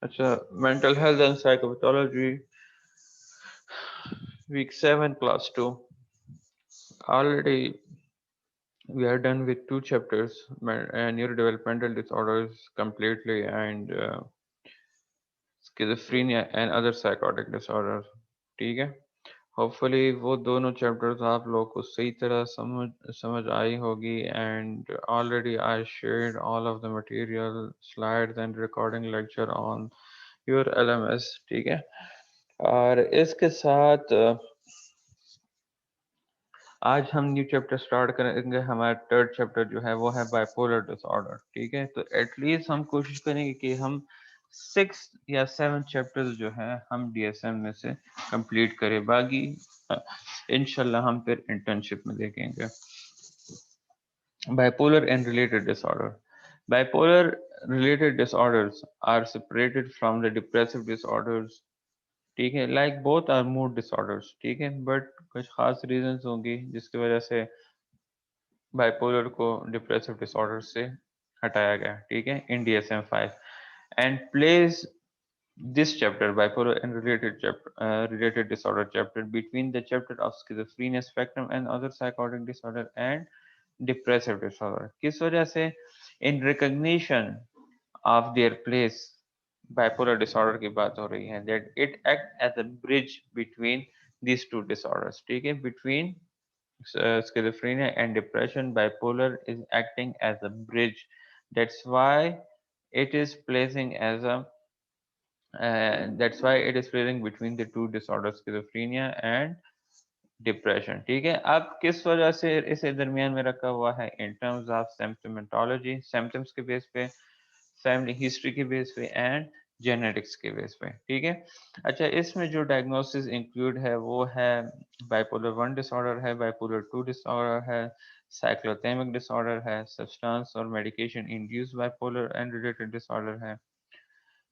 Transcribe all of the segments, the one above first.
अच्छा, mental health and psychopathology, week 7, class 2. Already we are done with two chapters, neurodevelopmental disorders completely, and schizophrenia and other psychotic disorders. ठीक है, hopefully वो दोनों chapters आप लोग को सही तरह समझ आई होगी, and already I shared all of the material, slides and recording lecture on your LMS. ठीक है, और इसके साथ आज हम न्यू चैप्टर स्टार्ट करेंगे। हमारा थर्ड चैप्टर जो है वो है बाइपोलर डिसऑर्डर। ठीक है, तो एटलीस्ट हम कोशिश करेंगे कि हम 6 या 7 चैप्टर्स जो है हम डीएसएम में से कंप्लीट करें। बाकी इंशाल्लाह हम फिर इंटर्नशिप में देखेंगे। Bipolar and related disorder. Bipolar related disorders are separated from the depressive disorders। ठीक है, like both are mood disorders. ठीक है, बट कुछ खास रीजंस होंगी जिसकी वजह से बाइपोलर को डिप्रेसिव डिसऑर्डर से हटाया गया। ठीक है, इन DSM-5 and place this chapter, bipolar and related disorder chapter, between the chapter of schizophrenia spectrum and other psychotic disorder and depressive disorder। किस वजह से? in recognition of their place, bipolar disorder की बात हो रही है, that it act as a bridge between these two disorders। ठीक है, between schizophrenia and depression, bipolar is acting as a bridge। That's why it is placing as a that's why it is placing between the two disorders, schizophrenia and depression. ठीक है, अब किस वजह से इसे दरमियान में रखा हुआ है? In terms of symptomatology, symptoms के बेस पे, फैमिली हिस्ट्री के बेस पे एंड जेनेटिक्स के बेस पे। ठीक है, अच्छा, इसमें जो डायग्नोसिस इंक्लूड है वो है बाइपोलर 1 डिसऑर्डर है, बाइपोलर 2 डिसऑर्डर है, साइक्लोथेमिक डिसऑर्डर है, सब्सटेंस और medication induce bipolar and related disorder है,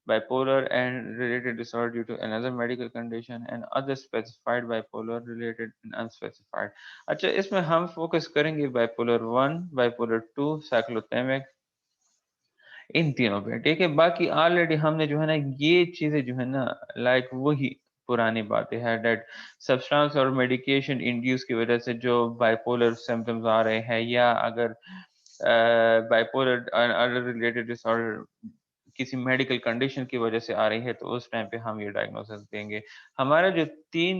bipolar and related disorder due to another medical condition, and other specified bipolar related and unspecified। अच्छा, इसमें हम फोकस करेंगे बाइपोलर 1, बाइपोलर 2, साइक्लोथेमिक, इन तीनों पे। ठीक है, बाकी ऑलरेडी हमने जो है ना ये चीजें जो है ना लाइक वही पुरानी बातें हैं, डेट सब्सटेंस और मेडिकेशन इंड्यूस की वजह से जो बाइपोलर सिम्टम्स आ रहे हैं, या अगर बाइपोलर अदर रिलेटेड डिसऑर्डर किसी मेडिकल कंडीशन की वजह से आ रही है, तो उस टाइम पे हम ये डायग्नोसिस देंगे। हमारा जो 3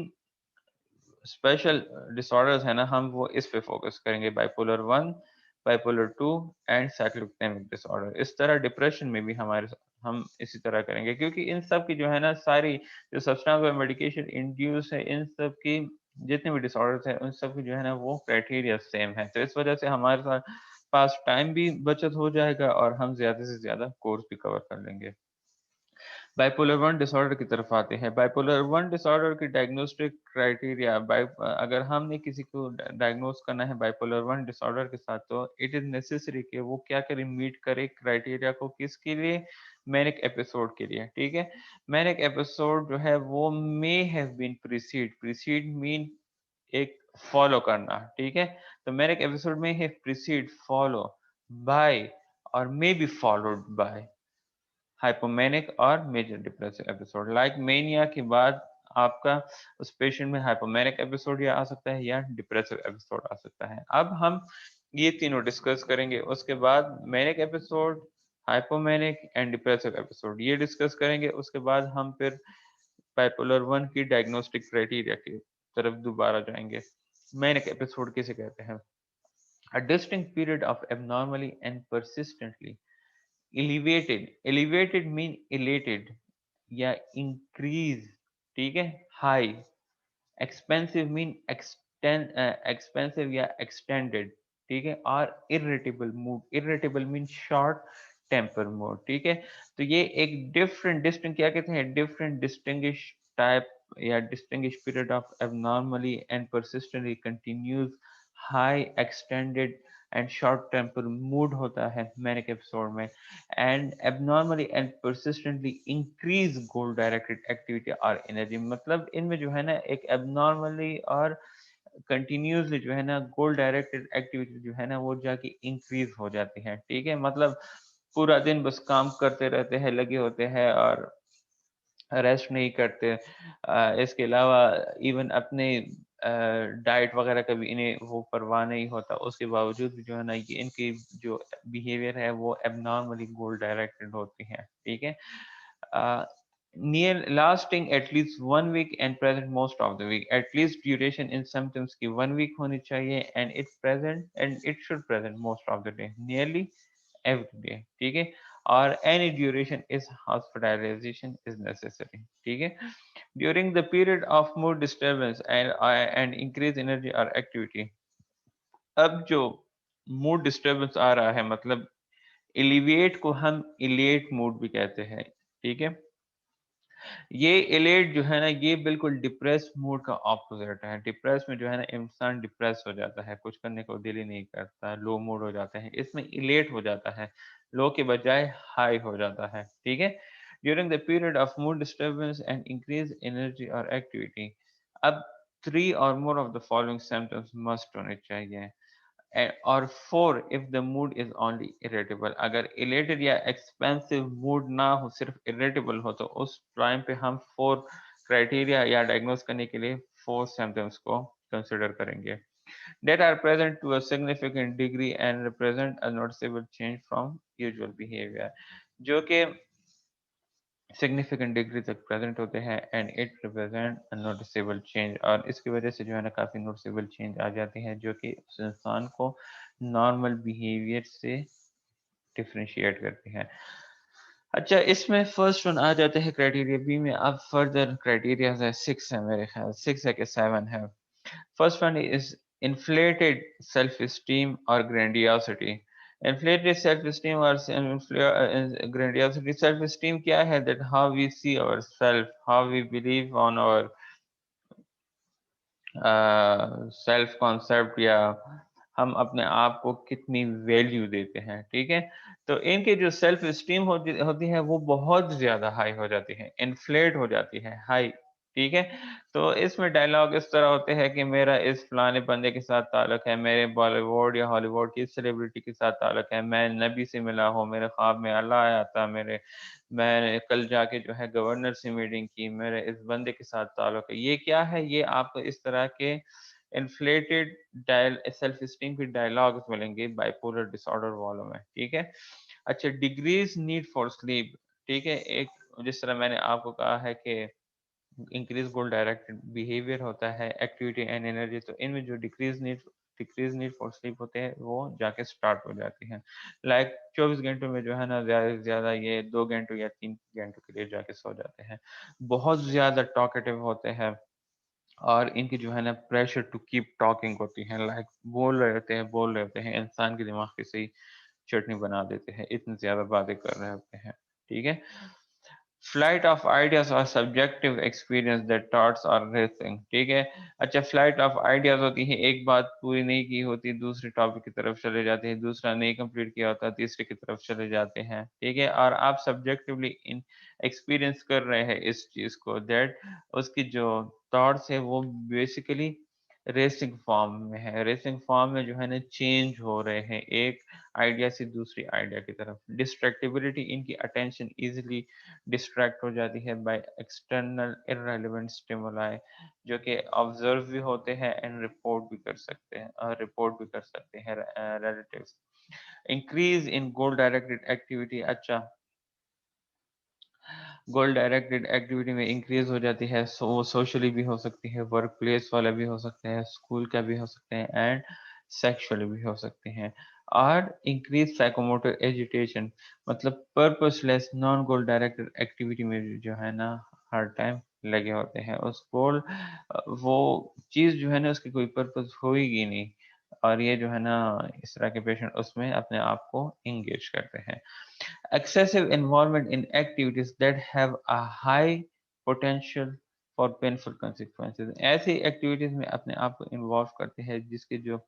स्पेशल डिसऑर्डर्स है ना, हम वो इस पे फोकस करेंगे, बाइपोलर 1, बाइपोलर 2 एंड साइक्लोथेमिक डिसऑर्डर। इस तरह डिप्रेशन में भी हम इसी तरह करेंगे, क्योंकि इन सब की जो है ना सारी जो सब्सटेंस और मेडिकेशन इंड्यूस है, इन सब की जितने भी डिसऑर्डर्स हैं उन सब की जो है ना वो क्राइटेरिया सेम है। तो इस वजह से हमारे साथ पास टाइम भी बचत हो जाएगा और हम ज्यादा से ज्यादा कोर्स भी कवर कर लेंगे। बाइपोलर 1 डिसऑर्डर की तरफ आते हैं। बाइपोलर 1 डिसऑर्डर की डायग्नोस्टिक क्राइटेरिया, अगर हमने किसी को डायग्नोस करना है बाइपोलर 1 डिसऑर्डर के साथ, तो इट इज नेसेसरी कि वो क्या करे, मीट करे क्राइटेरिया को, किसके लिए? मैनिक एपिसोड के लिए। ठीक है, मैनिक एपिसोड जो है वो may have been precede mean एक फॉलो करना। ठीक है, तो मैनिक एपिसोड में है प्रीसीड, फॉलो बाय और may be followed by hypomanic और major depressive episode. Like mania के बाद आपका उस पेशेंट में हाइपोमेनिक एपिसोड या आ सकता है या डिप्रेसिव एपिसोड आ सकता है। अब हम ये तीनों डिस्कस करेंगे, उसके बाद manic episode, hypomanic and depressive episode ये डिस्कस करेंगे। उसके बाद हम फिर बाइपोलर 1 की डायग्नोस्टिक क्राइटेरिया की तरफ दोबारा जाएंगे। मैनिक एपिसोड किसे कहते हैं? A distinct period of abnormally and persistently elevated mean elated या increase। ठीक है, high। expensive mean expensive या extended। ठीक है, और irritable mean short temper mood। ठीक है, तो ये एक डिस्टिंग क्या कहते हैं, डिफरेंट डिस्टिंग्विश टाइप या distinguish period of abnormally and persistently continuous high extended and short temper mood होता है मैनिक एपिसोड में, and abnormally and persistently increase goal directed activity और एनर्जी। मतलब इनमें जो है ना एक एबनॉर्मली और कंटिन्यूसली जो है ना गोल डायरेक्टेड एक्टिविटी जो है ना वो जाके इंक्रीज हो जाती है। ठीक है, मतलब पूरा दिन बस काम करते रहते हैं, लगे होते हैं, और रेस्ट नहीं करते। इसके अलावा इवन अपने डाइट वगैरह का भी इन्हें वो परवाह नहीं होता, उसके बावजूद भी जो है ना ये इनकी जो बिहेवियर है वो एबनॉर्मली गोल डायरेक्टेड होती है, ठीक है। Near lasting at least 1 week and present most of the week, at least duration in symptoms की 1 वीक होनी चाहिए and it should present most of the day, nearly every day, ठीक है। और any duration is hospitalization is necessary, ठीक है। During the period of mood disturbance and increase energy और activity. अब जो मूड डिस्टर्बेंस आ रहा है, मतलब इलिविएट को हम इलेट मूड भी कहते हैं, ठीक है। ये इलेट जो है ना ये बिल्कुल डिप्रेस मूड का ऑपोजिट है। डिप्रेस में जो है ना इंसान डिप्रेस हो जाता है, कुछ करने को दिल ही नहीं करता, लो मूड हो जाता है। इसमें इलेट हो जाता है, लो के बजाय हाई हो जाता है, ठीक है। During the period of mood disturbance and increase energy और एक्टिविटी। अब 3 or more of the following symptoms must होने चाहिए। और 4 if the mood is only irritable. अगर इलेटेड या एक्सपेंसिव मूड ना हो, सिर्फ इरिटेबल हो, तो उस टाइम पे हम 4 क्राइटेरिया या डायग्नोस करने के लिए 4 सिम्टम्स को कंसिडर करेंगे। That are present to a significant degree and represent a noticeable change from usual behavior, जो कि सिग्निफिकेंट डिग्री तक प्रेजेंट होते हैं and it represent a noticeable change. और इसकी वजह से जो है ना काफ़ी नोटिसेबल चेंज आ जाती है, जो कि उस इंसान को नॉर्मल बिहेवियर से डिफरेंशिएट करती है। अच्छा, इसमें फर्स्ट वन आ जाते हैं क्राइटेरिया बी में। अब फर्दर क्राइटेरिया है 6 है, मेरे ख्याल 6 है कि 7 है। First one is inflated self esteem और ग्रैंडियोसिटी। इन्फ्लेटेड सेल्फ esteem और ग्रैंडियोसिटी। सेल्फ esteem क्या है? That how we see our self, how we believe on our self concept, या हम अपने आप को कितनी वैल्यू देते हैं, ठीक है। तो इनकी जो सेल्फ स्टीम होती है वो बहुत ज्यादा हाई हो जाती है, इन्फ्लेट हो जाती है, हाई, ठीक है। तो इसमें डायलॉग इस तरह होते हैं कि मेरा इस फलाने बंदे के साथ ताल्लुक है, मेरे बॉलीवुड या हॉलीवुड की सेलिब्रिटी के साथ ताल्लुक है, मैं नबी से मिला हूँ, मेरे ख्वाब में अल्लाह आया था, मेरे मैंने कल जाके जो है गवर्नर से मीटिंग की, मेरे इस बंदे के साथ ताल्लुक है। ये क्या है? ये आपको इस तरह के इन्फ्लेटेड डायल सेल्फ स्टीम के डायलॉग्स मिलेंगे बाइपोलर डिसऑर्डर वालों में, ठीक है। अच्छा, डिग्रीज नीड फॉर स्लीप, ठीक है। एक जिस तरह मैंने आपको कहा है कि इंक्रीज गोल डायरेक्टेड बिहेवियर होता है, एक्टिविटी एंड एनर्जी, तो इनमें जो डिक्रीज नीड फॉर स्लीप होते हैं वो जाके स्टार्ट हो जाती हैं। लाइक 24 घंटों में जो है ना ज्यादा से ज्यादा ये 2 घंटों या 3 घंटों के लिए जाके सो जाते हैं। बहुत ज्यादा टॉकेटिव होते हैं और इनकी जो है ना प्रेशर टू कीप टॉकिंग होती है। लाइक बोल रहे होते हैं, इंसान के दिमाग की सही चटनी बना देते हैं, इतनी ज्यादा बातें कर रहे होते हैं, ठीक है। फ्लाइट ऑफ आइडियाज और subjective experience that thoughts are racing, ठीक है। अच्छा, फ्लाइट ऑफ आइडियाज होती है, एक बात पूरी नहीं की होती दूसरे टॉपिक की तरफ चले जाते हैं, दूसरा नहीं कंप्लीट किया होता तीसरे की तरफ चले जाते हैं, ठीक है। और आप सब्जेक्टिवली इन एक्सपीरियंस कर रहे हैं इस चीज को, दैट उसकी जो थॉट्स है वो बेसिकली रेसिंग फॉर्म में है। रेसिंग फॉर्म में जो है ना चेंज हो रहे हैं एक आइडिया से दूसरी आइडिया की तरफ। डिस्ट्रैक्टिबिलिटी, इनकी अटेंशन इजीली डिस्ट्रैक्ट हो जाती है बाय एक्सटर्नल इररेलेवेंट स्टिमुलाई, जो कि ऑब्जर्व भी होते हैं एंड रिपोर्ट भी कर सकते हैं, relatives. Increase in goal directed activity. अच्छा, गोल डायरेक्टेड एक्टिविटी में इंक्रीज हो जाती है, वो सोशली भी हो सकती है, वर्क प्लेस वाला भी हो सकते हैं, स्कूल का भी हो सकते हैं एंड सेक्सुअली भी हो सकते हैं। और इंक्रीज साइकोमोटर एजिटेशन, मतलब पर्पसलेस नॉन गोल डायरेक्टेड एक्टिविटी में जो है ना हर टाइम लगे होते हैं। उस गोल वो चीज जो है ना उसकी कोई पर्पस होगी नहीं, और ये जो है ना इस तरह के पेशेंट उसमें अपने आप को इंगेज करते हैं। Excessive involvement in activities that have a high potential for painful consequences, ऐसी एक्टिविटीज में अपने आप को इन्वॉल्व करते हैं जिसके जो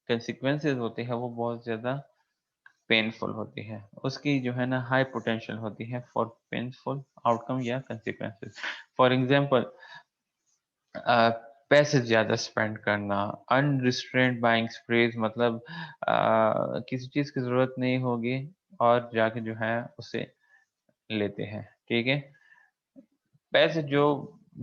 consequences होते हैं वो बहुत ज़्यादा पेनफुल होती है, उसकी जो है ना हाई पोटेंशियल होती है फॉर पेनफुल आउटकम या consequences। फॉर एग्जाम्पल, पैसे ज़्यादा स्पेंड करना, अनरिस्ट्रेन्ड बाइंग स्प्रेज, मतलब किसी चीज़ की ज़रूरत नहीं होगी और जाके जो है उसे लेते हैं, ठीक है। पैसे जो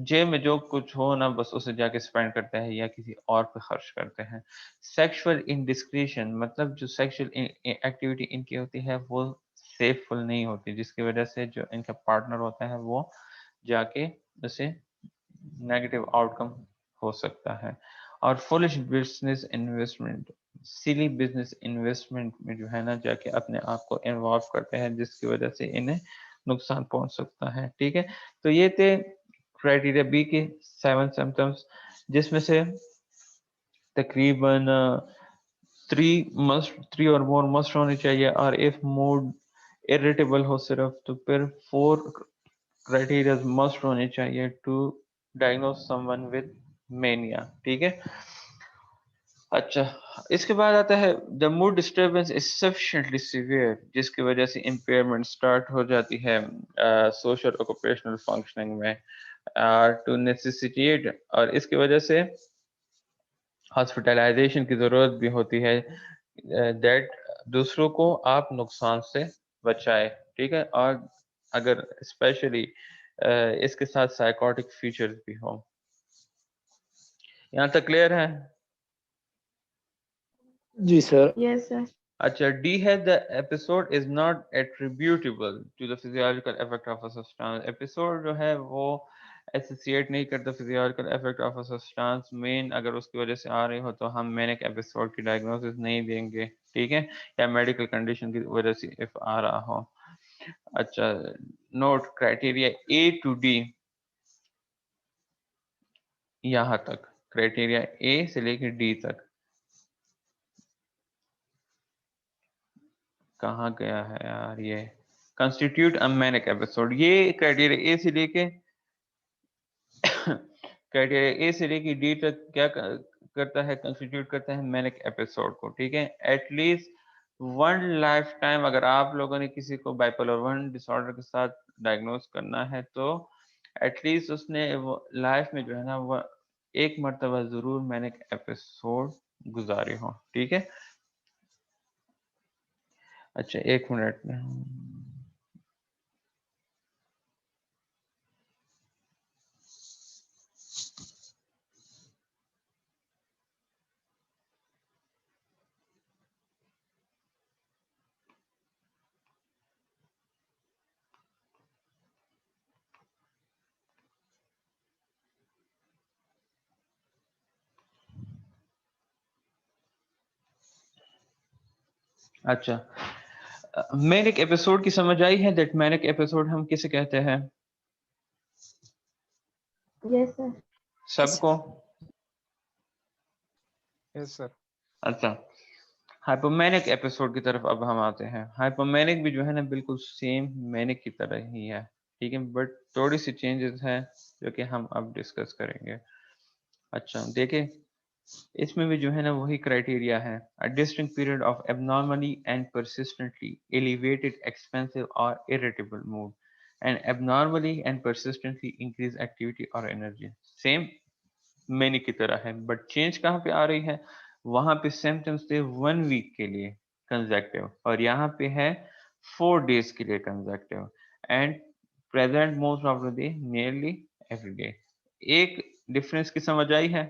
जेब में जो कुछ हो ना बस उसे जाके स्पेंड करते हैं या किसी और पे खर्च करते हैं। सेक्सुअल इंडिस्क्रिशन मतलब जो सेक्सुअल एक्टिविटी इनकी होती है वो सेफुल नहीं होती, जिसकी वजह से जो इनका पार्टनर होता है वो जाके उसे नेगेटिव आउटकम हो सकता है। और फुलिश बिजनेस इन्वेस्टमेंट, सिली बिजनेस इन्वेस्टमेंट में जो है ना जाके अपने आप को इन्वॉल्व करते हैं, जिसकी वजह से इन्हें नुकसान पहुंच सकता है। ठीक है, तो ये थे क्राइटेरिया बी के 7 सिम्टम्स, जिसमें से तकरीबन थ्री और मोर मस्ट होने चाहिए, और इफ मूड इरिटेबल हो सिर्फ तो फिर 4 क्राइटेरिया मस्ट होने चाहिए to diagnose someone with mania. ठीक है, अच्छा, इसके बाद आता है the mood disturbance is sufficiently severe, जिसकी वजह से इम्पेयरमेंट स्टार्ट हो जाती है सोशल ऑक्यूपेशनल फंक्शनिंग में टू नेसेसिटेट, और इसकी वजह से हॉस्पिटलाइजेशन की ज़रूरत भी होती है, दैट दूसरों को आप नुकसान से बचाए। ठीक है, और अगर स्पेशली इसके साथ साइकोटिक फीचर्स भी हो। यहाँ तक क्लियर है? जी सर। Yes, sir. अच्छा, डी है the episode is not attributable to the physiological effect of a substance. Episode जो है वो एसोसिएट नहीं करता physiological effect of a substance. मेन अगर उसकी वजह से आ रही हो तो हम मैनिक एपिसोड की डायग्नोसिस नहीं देंगे। ठीक है, या मेडिकल कंडीशन की वजह से इफ आ रहा हो। अच्छा, note criteria A to D, यहाँ तक क्राइटेरिया ए से लेकर डी तक कहाँ गया है यार ये? कंस्टिट्यूट अ मैनिक एपिसोड, ये क्राइटेरिया ए से लेके क्राइटेरिया ए से लेके डी तक क्या करता है? कंस्टिट्यूट करता है मैनिक एपिसोड को। ठीक है, एटलीस्ट वन लाइफ टाइम अगर आप लोगों ने किसी को बाइपोलर 1 डिसऑर्डर के साथ डायग्नोज करना है तो एटलीस्ट उसने लाइफ में जो है ना वो एक मर्तबा जरूर मैनिक एपिसोड गुजारे हो। ठीक है, अच्छा एक मिनट में, अच्छा मैनिक एपिसोड की समझ आई है? दैट मैनिक एपिसोड हम किसे कहते हैं? Yes, sir. सबको? Yes sir. अच्छा, हाइपोमैनिक एपिसोड की तरफ अब हम आते हैं। हाइपोमैनिक भी जो है ना बिल्कुल सेम मैनिक की तरह ही है। ठीक है, बट थोड़ी सी चेंजेस हैं जो कि हम अब डिस्कस करेंगे। अच्छा देखिए, इसमें भी जो है ना वही क्राइटेरिया है, a distinct period of abnormally and persistently elevated expansive और irritable mood and abnormally and persistently increase activity और एनर्जी। सेम मैनिक की तरह है, बट चेंज कहाँ पे आ रही है? वहां पे सिम्टम्स थे 1 वीक के लिए कंजेक्टिव, और यहाँ पे है 4 डेज के लिए conjunctive, and present most of the day, nearly every day. एक डिफरेंस की समझ आई है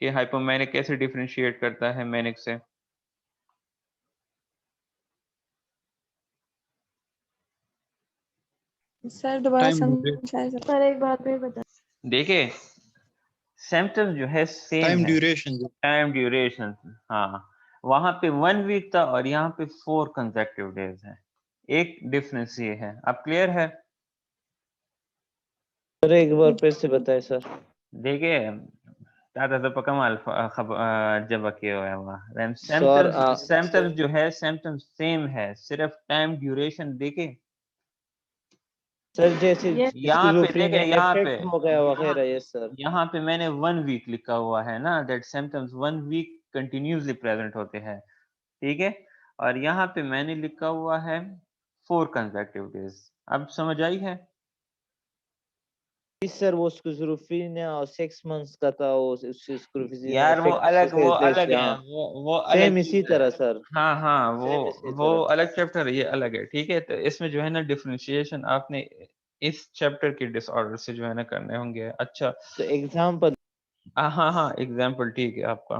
कि हाइपोमैनिक कैसे डिफरेंशिएट करता है मैनिक से? सर दोबारा टाइम समझाए सर। सर एक बात भी बता। देखिए, सिम्टम्स जो है सेम टाइम है, ड्यूरेशन जो टाइम ड्यूरेशन, हाँ, वहां पे 1 वीक था और यहाँ पे 4 कंसेक्टिव डेज है। एक डिफरेंस ये है। अब क्लियर है? सर एक बार फिर से बताएं सर। देखिए, ताता तो कमाल जब किए हुआ है वहाँ सर सिम्टम्स जो है सिम्टम्स सेम है, सिर्फ टाइम ड्यूरेशन देखिए। सर जैसे Yes. यहाँ पे देखे, स्किज़ोफ्रेनिया यहाँ पे इफेक्ट हो गया यहाँ वगैरह, यस सर। यहाँ पे मैंने 1 वीक लिखा हुआ है ना, that symptoms 1 week continuously present होते हैं। ठीक है, और यहाँ पे मैंने लिखा हुआ है 4 कंसेक्टिव डेज। अब समझ आई है? जी सर, वो स्किज़ोफ्रेनिया और 6 मंथ्स का था, वो स्किज़ोफ्रेनिया यार वो इफेक्ट अलग है, हाँ वो अलग सेम इसी चीज है। तरह सर, हाँ हाँ, सेम इसी वो तरह। अलग चैप्टर है, ये अलग है। ठीक है, तो इसमें जो है ना डिफरेंशिएशन आपने इस चैप्टर के डिसऑर्डर से जो है ना करने होंगे। अच्छा तो एग्जाम्पल हाँ हाँ एग्जाम्पल ठीक है आपका।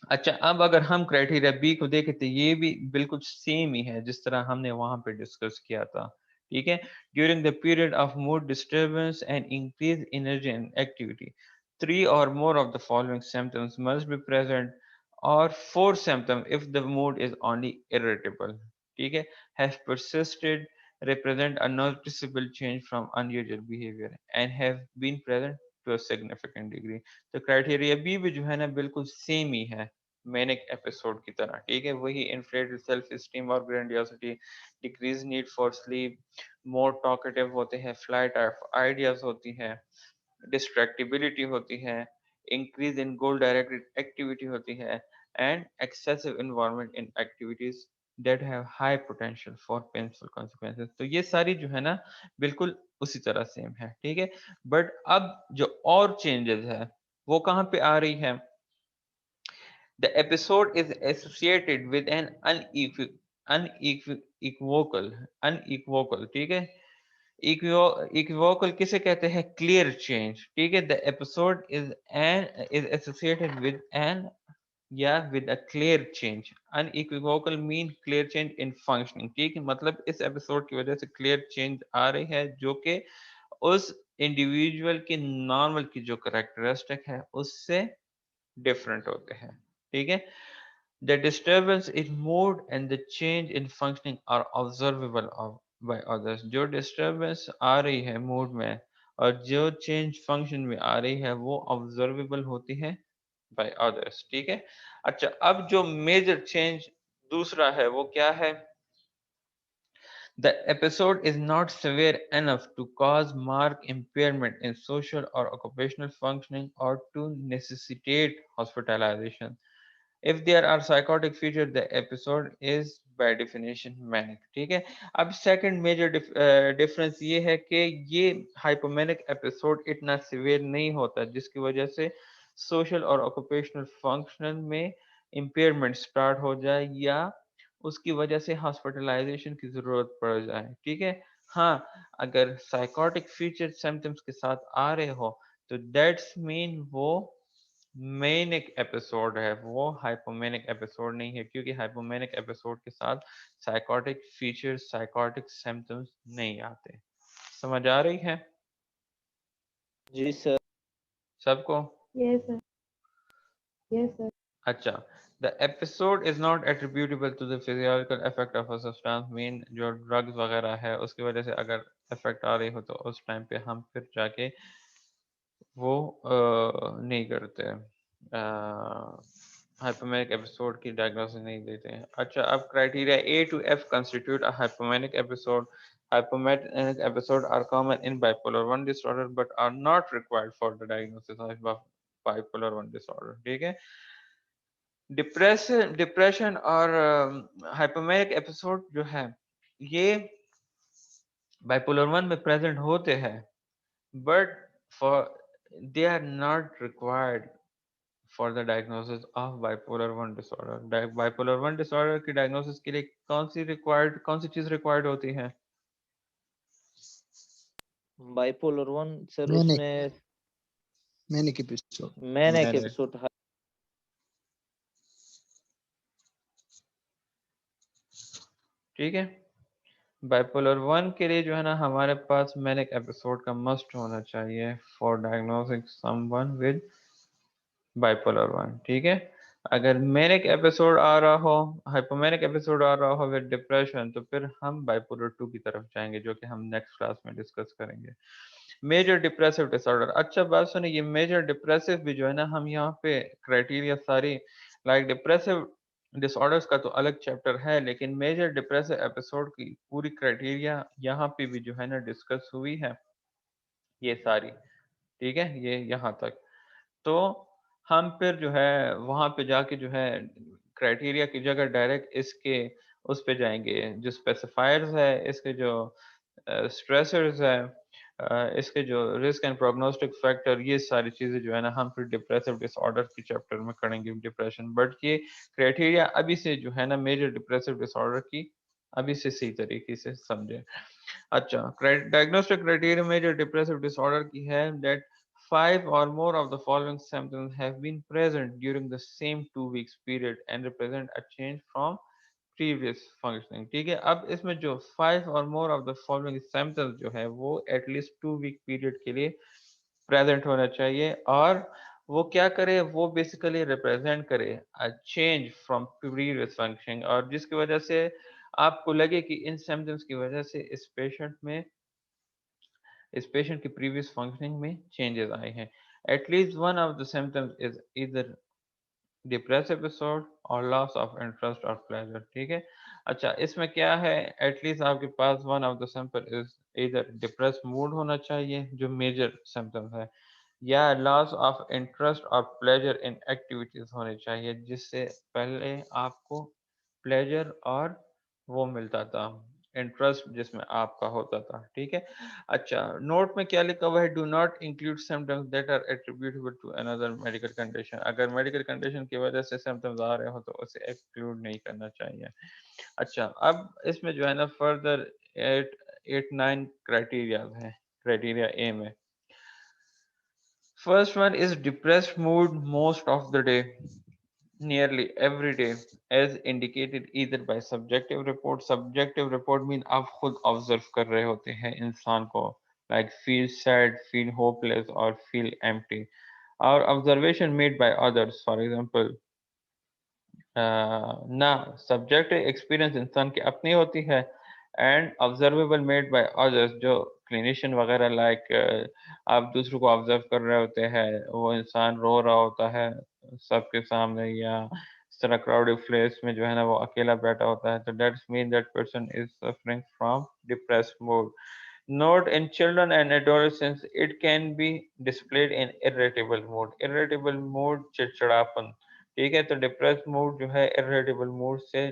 अच्छा अब अगर हम क्राइटेरिया बी को देखें तो ये भी बिल्कुल सेम ही है जिस तरह हमने वहां पे डिस्कस किया था। ठीक है, during the period of mood disturbance and increase energy and activity, 3 or more of the following symptoms must be present, or 4 symptoms if the mood is only irritable, ठीक है, have persisted, represent a noticeable change from unusual behavior and have been present to a significant degree। तो criteria B भी जो है ना बिल्कुल same ही है manic episode की तरह। ठीक है, वही इन्फ्लेटेड सेल्फ स्टीम और grandiosity, decrease need for sleep, more talkative होते हैं, फ्लाइट ऑफ आइडियाज होती है, डिस्ट्रैक्टिबिलिटी होती है, increase in goal directed activity होती है, and excessive involvement in activities that have high potential for painful consequences। तो ये सारी जो है ना बिल्कुल उसी तरह सेम है। ठीक है, बट अब जो और चेंजेस है वो कहाँ पे आ रही है? The episode is associated with an unequivocal, ठीक है, इक्विवोकल किसे कहते हैं? Clear change. ठीक है, the episode is associated with an या with a clear change. Unequivocal mean clear change in functioning. ठीक है, मतलब इस एपिसोड की वजह से क्लियर चेंज आ रही है जो कि उस इंडिविजुअल की नॉर्मल की जो करेक्टरिस्टिक है उससे डिफरेंट होते हैं। ठीक है, the disturbance in mood and the change in functioning are observable by others। जो disturbance आ रही है मूड में और जो चेंज फंक्शन में आ रही है वो ऑब्जर्वेबल होती है बाय अदर्स। ठीक है, अच्छा अब जो मेजर चेंज दूसरा है वो क्या है? The episode is not severe enough to cause marked impairment in social or occupational functioning or to necessitate hospitalization। If there are psychotic features, the episode is by definition manic। ठीक है, अब second major difference ये है कि ये hypomanic episode इतना severe नहीं होता जिसकी वजह से सोशल और ऑक्यूपेशनल फंक्शन में इम्पेयरमेंट स्टार्ट हो जाए या उसकी वजह से हॉस्पिटलाइजेशन की जरूरत पड़ जाए। ठीक है, हाँ अगर साइकोटिक फीचर सिम्टम्स के साथ आ रहे हो तो दैट्स मीन वो मेनिक एपिसोड है, वो हाइपोमेनिक एपिसोड नहीं है, क्योंकि हाइपोमेनिक एपिसोड के साथ साइकोटिक फीचर्स साइकोटिक सिम्टम्स नहीं आते। समझ आ रही है जी सर। सबको? Yes, sir. Yes, sir. अच्छा, the episode is not attributable to the physiological effect of a substance, mean जो ड्रग्स वगैरह है उसकी वजह से अगर इफेक्ट आ रही हो तो उस टाइम पे हम फिर जाके वो नहीं करते, हाइपोमेनिक एपिसोड की डायग्नोसिस नहीं देते हैं। अच्छा अब criteria A to F constitute a hypomanic episode. Hypomanic episodes are common in bipolar 1 disorder but are not required for the diagnosis of bipolar 1 disorder। ठीक है, डिप्रेशन और हाइपोमेनिक एपिसोड जो है ये बाइपोलर 1 में प्रेजेंट होते हैं but for they are not required for the diagnosis of bipolar 1 disorder. Bipolar 1 disorder की डायग्नोसिस के लिए कौन सी चीज रिक्वायर्ड होती है? बाइपोलर 1 सर मैनिक उसमें मैनिक एपिसोड मैनिक मैंने एपिसोड। ठीक है, बाइपोलर 1 के लिए जो है ना हमारे पास मैनिक एपिसोड का मस्ट होना चाहिए for diagnosing someone with bipolar 1। ठीक है, अगर मैनिक एपिसोड आ रहा हो, हाइपोमेनिक एपिसोड आ रहा हो विद डिप्रेशन तो फिर हम बाइपोलर 2 की तरफ जाएंगे जो कि हम नेक्स्ट क्लास में डिस्कस करेंगे। मेजर डिप्रेसिव डिसऑर्डर, अच्छा बात सुनिए, ये मेजर डिप्रेसिव भी जो है ना हम यहाँ पे क्राइटेरिया सारी लाइक डिप्रेसिव डिसऑर्डर्स का तो अलग चैप्टर है लेकिन मेजर डिप्रेसिव एपिसोड की पूरी क्राइटेरिया यहाँ पे भी जो है ना डिस्कस हुई है ये सारी। ठीक है, ये यहाँ तक। तो हम फिर जो है वहां पे जाके जो है क्राइटेरिया की जगह डायरेक्ट इसके उस पे जाएंगे जो स्पेसिफायर्स है, इसके जो स्ट्रेसर्स है, इसके जो रिस्क एंड प्रोग्नोस्टिक फैक्टर, ये सारी चीजें जो है ना हम फिर डिप्रेसिव डिसऑर्डर के चैप्टर में करेंगे डिप्रेशन। बट ये क्राइटेरिया अभी से जो है ना मेजर डिप्रेसिव डिसऑर्डर की अभी से सही तरीके से समझे। अच्छा, डायग्नोस्टिक क्राइटेरिया में जो डिप्रेसिव डिसऑर्डर की है, that 5 or more of the following symptoms have been present during the same 2 weeks period and represent a change from previous functioning। ठीक है, अब इसमें जो 5 or more of the following symptoms जो है वो एटलीस्ट 2 week पीरियड के लिए प्रेजेंट होना चाहिए, और वो क्या करे, वो बेसिकली रिप्रेजेंट करे a change from previous functioning, और जिसकी वजह से आपको लगे कि इन सिम्टम्स की वजह से इस पेशेंट की प्रीवियस फंक्शनिंग में चेंजेस आए हैं। At least one of the symptoms is either depressive episode और लॉस ऑफ इंटरेस्ट और प्लेजर। ठीक है, अच्छा इसमें क्या है, एटलीस्ट आपके पास one of the simple is either depress mood होना चाहिए जो मेजर सिम्टम्स है, या लॉस ऑफ इंटरेस्ट और प्लेजर इन एक्टिविटीज होने चाहिए जिससे पहले आपको प्लेजर और वो मिलता था, इंटरेस्ट जिसमें आपका होता था। ठीक है, अच्छा नोट में क्या लिखा हुआ है, do not include symptoms that are attributable to another medical condition. अगर मेडिकल कंडीशन की वजह से सिम्टम्स आ रहे हो तो उसे एक्सक्लूड नहीं करना चाहिए। अच्छा, अब इसमें जो है ना फर्दर 8 9 क्राइटेरिया है, क्राइटेरिया ए में। First one is depressed mood most of the day, nearly every day, as indicated either by subjective report. Subjective report mean आप खुद observe कर रहे होते हैं इंसान को, like feel sad, feel hopeless, or feel empty. Or observation made by others, for example, ना subjective experience इंसान की अपनी होती है, and observable made by others जो क्लिनिशियन वगैरह, लाइक आप दूसरों को ऑब्जर्व कर रहे होते हैं, वो इंसान रो रहा होता है सबके सामने, या इस तरह क्राउडेड प्लेस में जो है ना वो अकेला बैठा होता है, तो that's mean that person is suffering from depressed mood. Note in children and adolescents, it can be displayed in irritable mood. Irritable mood चिड़चिड़ापन। ठीक है, तो डिप्रेस मूड जो है इरिटेबल मूड से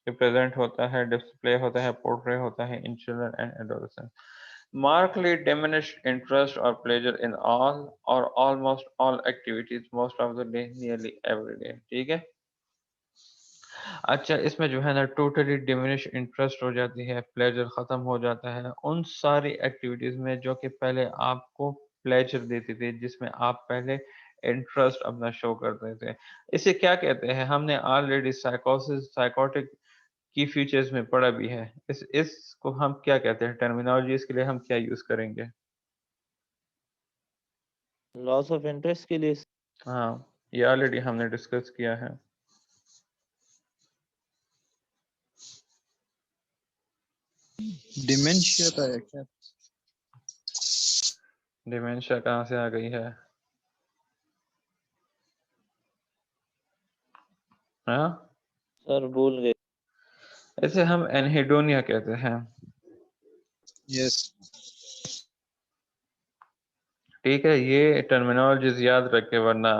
रिप्रेजेंट होता है, डिस्प्ले होता है, पोर्ट्रे होता है in children and adolescent. Markedly diminished interest or pleasure in all or almost all activities most of the day, nearly every day। ठीक है, अच्छा इसमें जो है ना टोटली डिमिनिश इंटरेस्ट हो जाती है, प्लेजर ख़त्म हो जाता है उन सारी एक्टिविटीज़ में जो कि पहले आपको प्लेजर देती थी, जिसमें आप पहले इंटरेस्ट अपना शो करते थे। इसे क्या कहते हैं, हमने ऑलरेडी साइकोसिस साइकोटिक की फीचर्स में पढ़ा भी है। इसको हम क्या कहते हैं, टर्मिनोलॉजी इसके लिए हम क्या यूज़ करेंगे? लॉस ऑफ इंटरेस्ट के लिए हाँ, ये ऑलरेडी हमने डिस्कस किया है। डिमेंशिया का है क्या? डिमेंशिया कहाँ से आ गई है? हाँ, सर भूल गए। इसे हम एनहेडोनिया कहते हैं। यस। ठीक है, ये टर्मिनोलॉजीज याद रखे, वरना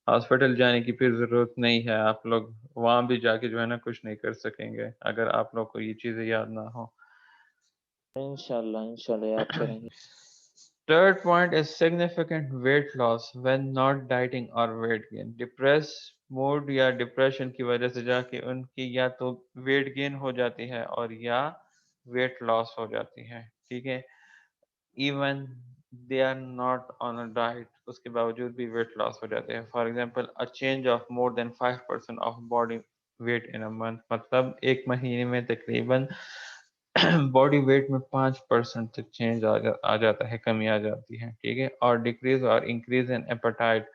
हॉस्पिटल जाने की फिर जरूरत नहीं है। आप लोग वहां भी जाके जो है ना कुछ नहीं कर सकेंगे अगर आप लोग को ये चीजें याद ना हो। इंशाल्लाह याद करेंगे। Third point is significant weight loss when not dieting or weight gain। Depress mood या डिप्रेशन की वजह से जाके उनकी या तो वेट गेन हो जाती है और या वेट लॉस हो जाती है। ठीक है, even they are not on a diet, उसके बावजूद भी वेट लॉस हो जाते हैं। For example a change of more than 5% of body weight in a month, मतलब एक महीने में तकरीबन बॉडी वेट में 5% तक चेंज आ जाता है, कमी आ जाती है। ठीक है, और डिक्रीज और इंक्रीज इन एपेटाइट,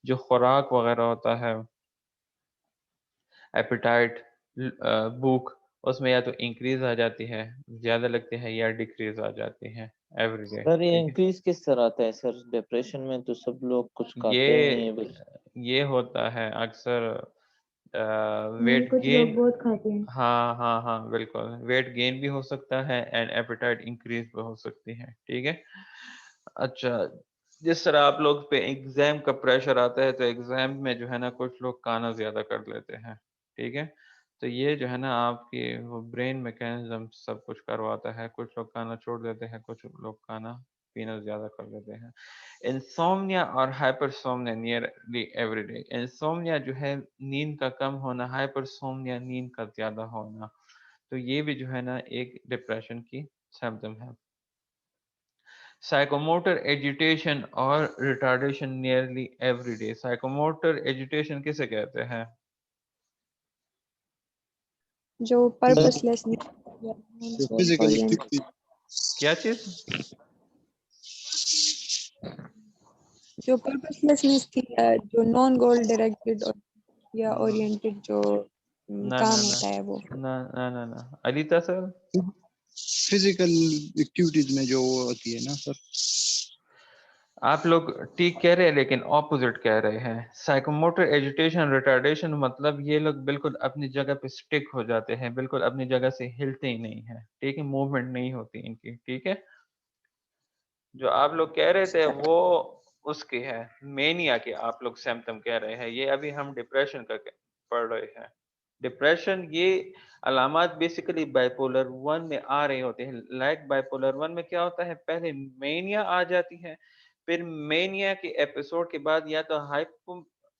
जो खुराक वगैरह होता है, एपेटाइट भूख, उसमें या तो इंक्रीज आ जाती है, ज्यादा लगती है, या डिक्रीज आ जाती है एवरी डे। सर ये ठीक है, इंक्रीज किस तरह आता है सर? डिप्रेशन में तो सब लोग कुछ खाते ही नहीं है ये बस। ये होता है अक्सर नहीं, वेट कुछ गेन। लोग बहुत खाते हैं। हाँ हाँ हाँ, बिल्कुल, वेट गेन भी हो सकता है एंड एपेटाइट इंक्रीज भी हो सकती है। ठीक है, अच्छा जिस तरह आप लोग पे एग्जाम का प्रेशर आता है, तो एग्जाम में जो है ना कुछ लोग खाना ज्यादा कर लेते हैं। ठीक है, तो ये जो है ना आपकी वो ब्रेन मैकेनिज्म सब कुछ करवाता है, कुछ लोग खाना छोड़ देते हैं, कुछ लोग खाना पीना ज्यादा कर लेते हैं। इंसोम्निया और हाइपरसोम्निया नियरली एवरीडे। इंसोम्निया जो है नींद का कम होना, हाइपरसोम्निया नींद का ज्यादा होना। तो ये भी जो है ना एक डिप्रेशन की सिम्टम है। साइकोमोटर एजिटेशन और retardation nearly every day. Psychomotor agitation किसे कहते हैं? जो पर्पसलेसनेस या जो गोल फिजिकल ओरिएंटेड, एक्टिविटी, क्या चीज? जो पर्पसलेसनेस थी या जो नॉन गोल डायरेक्टेड या ओरिएंटेड जो ना काम ना ना होता है वो। ना ना ना ना अलीता सर, फिजिकल एक्टिविटीज में जो वो होती है ना सर। आप लोग ठीक कह रहे हैं लेकिन ऑपोजिट कह रहे हैं। साइकोमोटर एजिटेशन रिटार्डेशन मतलब ये लोग बिल्कुल अपनी जगह पे स्टिक हो जाते हैं, बिल्कुल अपनी जगह से हिलते ही नहीं है, ठीक है, मूवमेंट नहीं होती इनकी, ठीक है। जो आप लोग कह रहे थे वो उसकी है मेनिया की, आप लोग सिम्टम कह रहे हैं, ये अभी हम डिप्रेशन का पढ़ रहे हैं। डिप्रेशन ये अलामत बेसिकली बाइपोलर 1 में आ रही होती है। लाइक बाइपोलर 1 में क्या होता है, पहले मेनिया आ जाती है, फिर मेनिया के एपिसोड के बाद या तो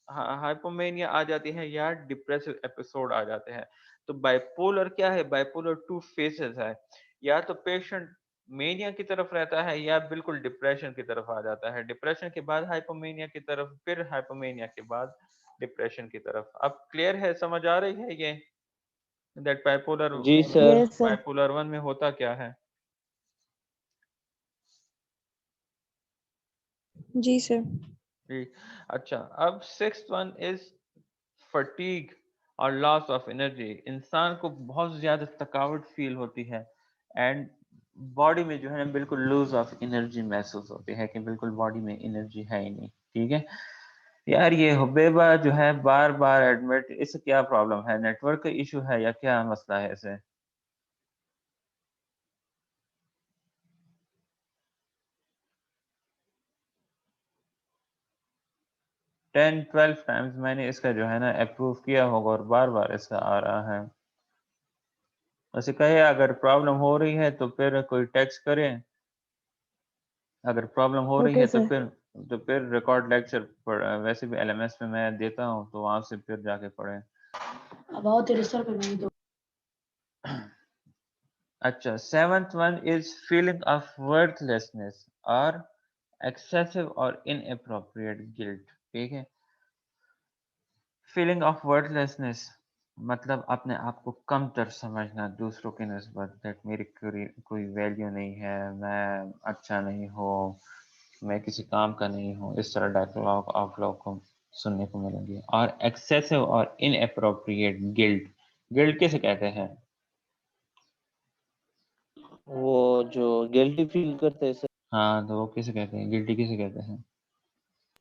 हाइपोमेनिया आ जाती है या डिप्रेसिव एपिसोड आ जाते हैं। तो बाइपोलर क्या है, बाइपोलर 2 फेसेस है, या तो पेशेंट मेनिया की तरफ रहता है या बिल्कुल डिप्रेशन की तरफ आ जाता है, डिप्रेशन के बाद हाइपोमेनिया की तरफ, फिर हाइपोमेनिया के बाद डिप्रेशन की तरफ। अब क्लियर है, समझ आ रही है ये दैट बाइपोलर जी सर। Yes sir. बाइपोलर 1 में होता क्या है? जी सर। जी। अच्छा, अब सिक्स्थ वन इज फटीग और लॉस ऑफ एनर्जी। इंसान को बहुत ज्यादा थकावट फील होती है एंड बॉडी में जो है ना बिल्कुल लूज ऑफ एनर्जी महसूस होती है कि बिल्कुल बॉडी में एनर्जी है ही नहीं, ठीक है। यार ये हुबैबा जो है बार बार एडमिट, इससे क्या प्रॉब्लम है, नेटवर्क का इशू है या क्या मसला है इसे? 10-12 टाइम्स मैंने इसका जो है ना अप्रूव किया होगा और बार बार इसका आ रहा है। वैसे कहे अगर प्रॉब्लम हो रही है तो फिर कोई टेक्स्ट करें, अगर प्रॉब्लम हो रही ओके है सर। तो फिर रिकॉर्ड लेक्चर पढ़, वैसे भी एलएमएस में मैं देता हूँ तो वहां से फिर जाके पढ़ें। अब तेरे सर पे नहीं तो। अच्छा, seventh one is feeling of worthlessness और एक्सेसिव और इनअप्रोप्रिएट गिल्ट, ठीक है। फीलिंग ऑफ वर्थलेसनेस मतलब अपने आप को कमतर समझना दूसरों की निस्बत, दैट मेरी कोई वैल्यू नहीं है, मैं अच्छा नहीं हूँ, मैं किसी काम का नहीं हूँ, इस तरह डायलॉग आप लोगों को सुनने को मिलेंगे। और एक्सेसिव और इनअप्रोप्रिएट गिल्ट, गिल्ट किसे कहते हैं? वो जो गिल्टी फील करते हैं सर। हाँ, तो वो किसे कहते हैं, गिल्टी किसे कहते हैं?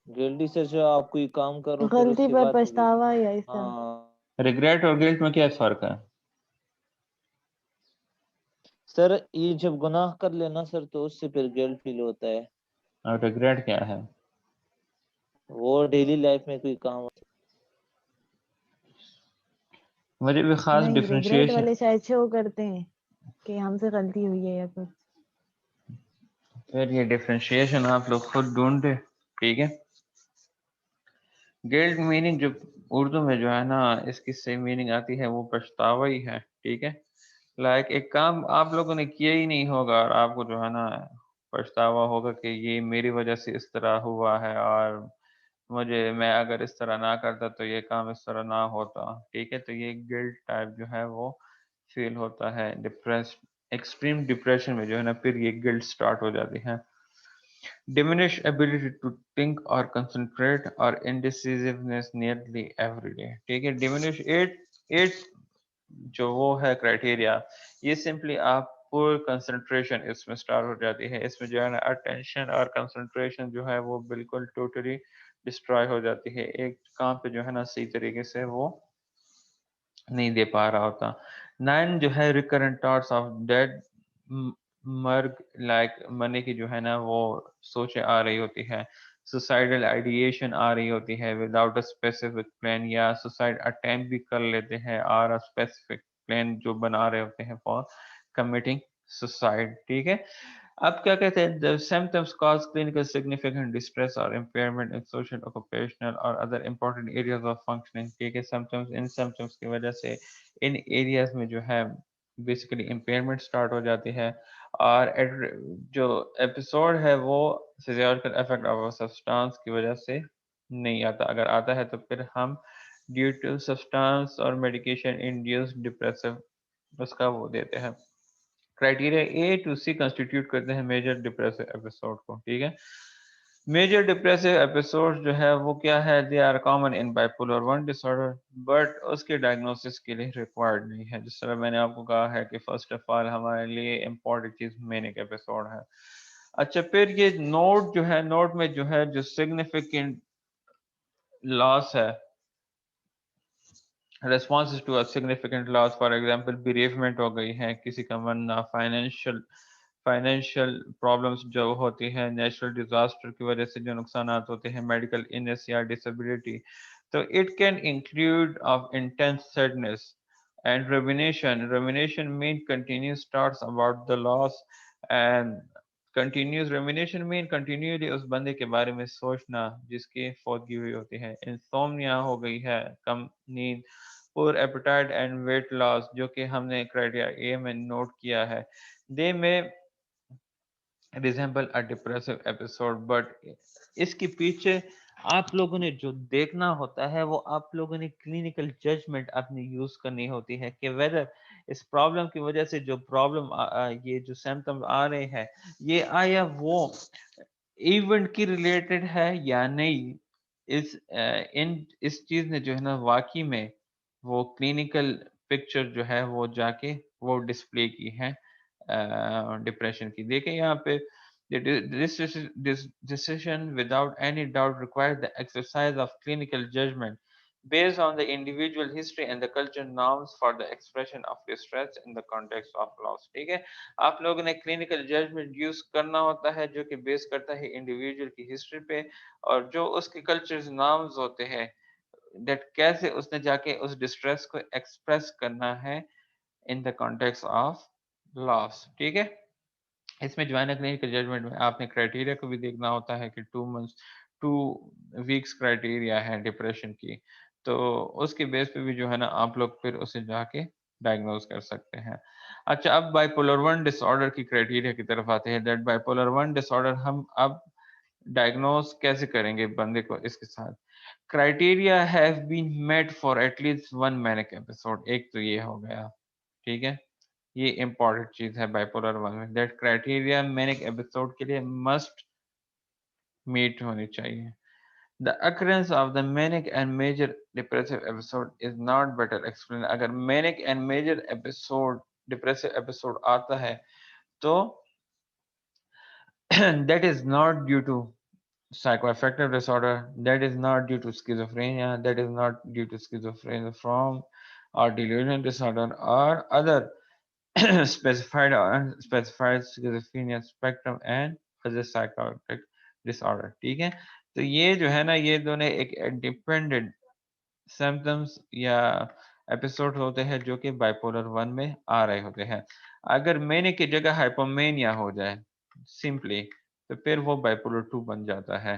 गिल्टी सर जो आप कोई काम करो फिर गलती उसके पर बाद पछतावा या ऐसा। हाँ रिग्रेट और गिल्ट में क्या फर्क है? सर, ये जब गुनाह कर लेना सर तो उससे फिर गिल्ट फील होता है। और रिग्रेट क्या है? वो डेली लाइफ में कोई काम। मुझे भी खास नहीं, रिग्रेट डिफरेंशिएशन, वाले शायद शो करते हैं कि हमसे गलती हुई है या कुछ। फिर ये डिफरेंशिएशन आप लोग खुद ढूंढे, ठीक है। गिल्ट मीनिंग जो उर्दू में जो है ना इसकी सही मीनिंग आती है वो पछतावा ही है, ठीक है। लाइक एक काम आप लोगों ने किया ही नहीं होगा और आपको जो है ना पछतावा होगा कि ये मेरी वजह से इस तरह हुआ है और मैं अगर इस तरह ना करता तो ये काम इस तरह ना होता, ठीक है। तो ये गिल्ट टाइप जो है वो फील होता है। डिप्रेस्ड, एक्सट्रीम डिप्रेशन में जो है ना फिर ये गिल्ट स्टार्ट हो जाती है। Diminished ability to think or concentrate or indecisiveness nearly every day, ठीक है। डिमिनिश एट एट जो वो है क्राइटेरिया, ये सिंपली आप पुअर कंसंट्रेशन इसमें स्टार्ट हो जाती है, इसमें जो है ना अटेंशन और कंसंट्रेशन जो है वो बिल्कुल टोटली डिस्ट्रॉय हो जाती है, एक काम पे जो है ना सही तरीके से वो नहीं दे पा रहा होता। 9 जो है रिकरेंट थॉट्स ऑफ डेड मर्ग, लाइक मरने की जो है ना वो सोचें आ रही होती है। सुसाइडल आइडिएशन आ रही होती है विदाउट अ स्पेसिफिक प्लान, या सुसाइड अटेम्प्ट भी कर लेते हैं और अ स्पेसिफिक प्लान जो बना रहे होते हैं फॉर कमिटिंग सुसाइड, ठीक है। अब क्या कहते हैं, the symptoms cause clinical significant distress or impairment in social, occupational और other important areas of functioning, ठीक है। symptoms, इन symptoms की वजह से इन areas में जो है बेसिकली इम्पेयरमेंट स्टार्ट हो जाती है, और जो एपिसोड है वो फिजियोलॉजिकल इफेक्ट ऑफ सब्सटेंस की वजह से नहीं आता। अगर आता है तो फिर हम ड्यू टू सब्सटेंस और मेडिकेशन इंड्यूस्ड डिप्रेसिव उसका वो देते हैं। Criteria A to C constitute करते हैं मेजर डिप्रेसिव एपिसोड को, ठीक है। मेजर डिप्रेसिव एपिसोड जो है वो क्या है, they are common in bipolar 1 disorder, but उसके डायग्नोसिस के लिए रिक्वायर्ड नहीं है। जिस तरह मैंने आपको कहा है कि फर्स्ट ऑफ ऑल हमारे लिए इम्पोर्टेंट चीज मैनिक एपिसोड है। अच्छा, फिर ये नोट जो है, नोट में जो है जो सिग्निफिकेंट लॉस है, responses to a significant loss, for example bereavement हो गई है, किसी का मरना, फाइनेंशियल प्रॉब्लम्स जो होती है, नेचुरल डिजास्टर की वजह से जो नुकसान होते हैं, मेडिकल इलनेस या डिसेबिलिटी, तो it can include of intense sadness and rumination mean continuous thoughts about the loss, and continuous remuneration mean continually उस बंदे के बारे में सोचना जिसकी फौतगी हुई होती है। इंसोम्निया हो गई है, कम नींद, poor appetite and weight loss, जो कि हमने क्राइटेरिया ए में नोट किया है। दे में resemble a depressive episode, but इसके पीछे आप लोगों ने जो देखना होता है वो आप लोगों ने क्लिनिकल जजमेंट अपनी यूज करनी होती है कि वेदर इस प्रॉब्लम की वजह से जो प्रॉब्लम ये जो सिम्टम्स आ रहे हैं ये आया वो इवेंट की रिलेटेड है या नहीं। इस चीज ने जो है ना वाकई में वो क्लिनिकल पिक्चर जो है वो जाके वो डिस्प्ले की है डिप्रेशन की। देखें यहाँ पे, this decision without any doubt requires the exercise of clinical judgment based on the individual history and the cultural norms for the expression of distress in the context of loss। ठीक है, आप लोगों ने clinical judgement use करना होता है जो कि बेस करता है इंडिविजुअल की हिस्ट्री पे और जो उसके कल्चर नॉर्म्स होते हैं, दैट कैसे उसने जाके उस डिस्ट्रेस को एक्सप्रेस करना है in the context of loss. ठीक है, इसमें जो है ना क्लिनिकल जजमेंट में आपने क्राइटेरिया को भी देखना होता है कि 2 मंथ्स 2 वीक्स क्राइटेरिया है डिप्रेशन की, तो उसके बेस पे भी जो है ना आप लोग फिर उसे जाके डायग्नोज कर सकते हैं। अच्छा, अब बाइपोलर 1 डिसऑर्डर की क्राइटेरिया की तरफ आते हैं। दैट बाइपोलर 1 डिसऑर्डर हम अब डायग्नोज कैसे करेंगे बंदे को इसके साथ। Criteria have been met for at least 1 manic episode, एक तो ये हो गया, ठीक है, ये इंपॉर्टेंट चीज है बाइपोलर 1 में। दैट क्राइटेरिया मैनिक एपिसोड के लिए मस्ट मीट होनी चाहिए। The occurrence of the manic and major depressive episode is not better explained। अगर manic and major episode depressive episode आता है तो that is not due to psychoaffective disorder, that is not due to schizophrenia, that is not due to schizophrenia from or delusional disorder or other specified or unspecified schizophrenia spectrum and other psychotic disorder। ठीक है, तो ये जो है ना ये दोनों एक इंडिपेंडेंट सिम्टम्स या एपिसोड होते हैं जो कि बाइपोलर 1 में आ रहे होते हैं। अगर मैंने की जगह हाइपोमेनिया हो जाए सिंपली तो फिर वो बाइपोलर 2 बन जाता है।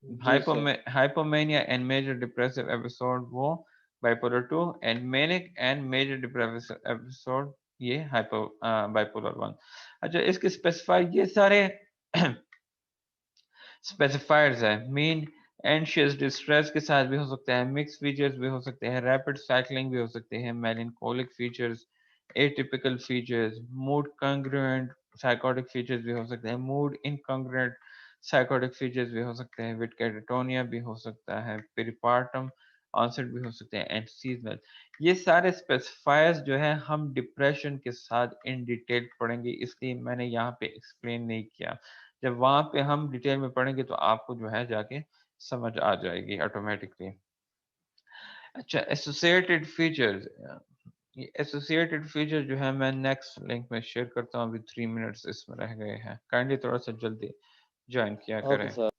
जी sir. Hypomania and major depressive episode वो bipolar 2, and manic and major depressive episode ये हाइपो बाइपोलर 1। अच्छा, इसके स्पेसिफाई ये सारे स्पेसिफायर्स है। मीन एंशियस डिस्ट्रेस के साथ भी हो सकता है, मिक्स फीचर्स भी हो सकते हैं, रैपिड साइक्लिंग भी हो सकते हैं, melancholic features, atypical features, mood congruent psychotic features भी हो सकते हैं, मूड इनकॉन्ग्रुएंट साइकोटिक फीचर्स भी हो सकते हैं, विद कैटाटोनिया भी हो सकता है, पेरिपार्टम ऑनसेट भी हो सकते हैं, एंड सीजनल। ये सारे स्पेसिफायर्स जो है हम डिप्रेशन के साथ इन डिटेल पढ़ेंगे, इसलिए मैंने यहाँ पे एक्सप्लेन नहीं किया। जब वहां पे हम डिटेल में पढ़ेंगे तो आपको जो है जाके समझ आ जाएगी ऑटोमेटिकली। अच्छा, एसोसिएटेड फीचर्स, ये एसोसिएटेड फीचर जो है मैं नेक्स्ट लिंक में शेयर करता हूँ। अभी 3 मिनट्स इसमें रह गए हैं, काइंडली थोड़ा सा जल्दी ज्वाइन किया ओके करें। सर।